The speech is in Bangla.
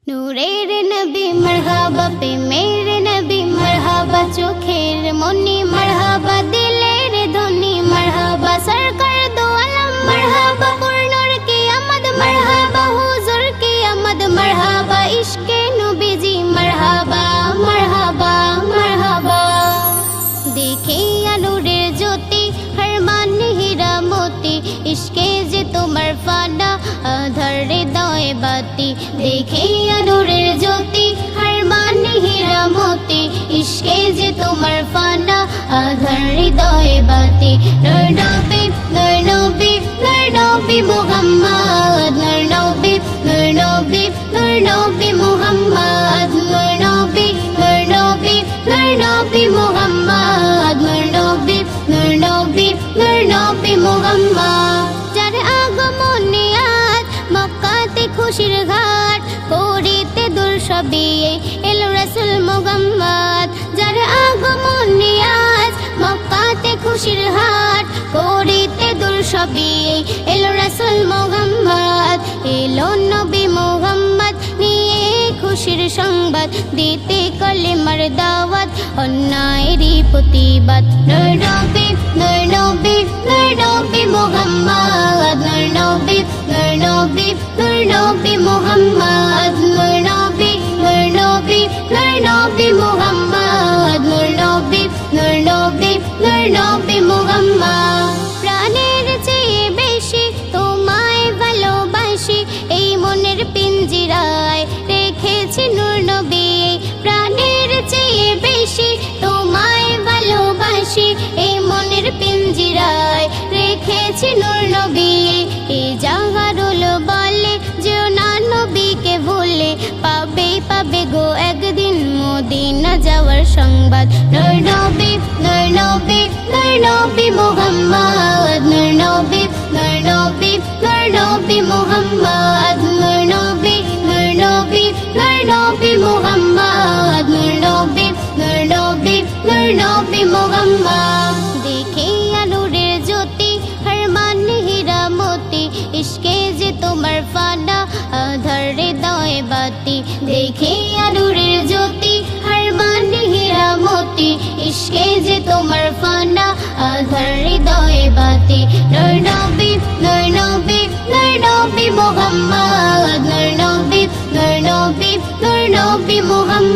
नूरेर नबी मरहबा पे मेरे नबी मरहबा चोखेर मनी मरहबा दिलेर धनी मरहबा सरकार दो आलम मरहबा पूर्णर की आमद मरहबा हुजूर की आमद मरहबा इश्के नबीजी मरहबा मरहबा मरहबा देखे नूरेर ज्योति हर मान हीरा मोती इश्के जे तुम्हार फाना आधार हृदय बाती देखे नूरेर ज्योति हर मान हीरा मोती इश्के जे तुम्हार फाना आधार हृदय बाती नूर नबी नूर नबी नूर नबी मुहम्मद नूर नबी नूर नबी नूर नबी मुहम्मद नूर नबी नूर नबी नूर नबी मुहम्मद नूर नबी नूर नबी नूर नबी मुहम्मद जार আগমনে আজ মক্কাতে খুশির ঘাট করিতে দূর সবিয়ে এলো রাসূল মুহাম্মদ যার আগমনে আজ মক্কাতে খুশির হাট করিতে দূর সবিয়ে এলো রাসূল মুহাম্মদ এলো নবী মুহাম্মদ নিয়ে খুশির সংবাদ দিতে কলেমার দাওয়াত অন্যায়েরই প্রতিবাদ নূর নবী নূর নবী নূর নবী মুহাম্মদ নূর নবী নূর নবী নূর নবী মুহাম্মদ নূর নবী নূর নবী নূর নবী মুহাম্মদ নূর নবী নূর নবী নূর নবী মুহাম্মদ প্রাণের চেয়ে বেশি তোমায় ভালোবাসি এই মনের পিঞ্জিরায় রেখেছি নূর নবী প্রাণের চেয়ে বেশি তোমায় ভালোবাসি এই মনের পিঞ্জিরায় রেখেছি নূর নবী এই জাহারুল বলে যে না নবীকে ভুলে পাবে পাবে গো একদিন মদিনা যাওয়ার সংবাদ নূর নবী নূর নবী নূর নবী মুহাম্মদ নূর নবী নূর নবী নূর নবী মুহাম্মদ নূর নবী নূর নবী নূর নবী মুহাম্মদ নূর নবী নূর নবী নূর নবী মুহাম্মদ দেখে নূরের জ্যোতি হর মান হীরা মোতি ইশকে যে তোমার ফানা আধার হৃদয় বাতি দেখে নূরের জ্যোতি হর মান হীরা মোতি ইশকে যে তোমার ফানা আধার হৃদয় বাতি নূর নবী নূর নবী নূর নবী মুহাম্মদ নূর নবী নূর নবী নূর নবী মুহাম্মদ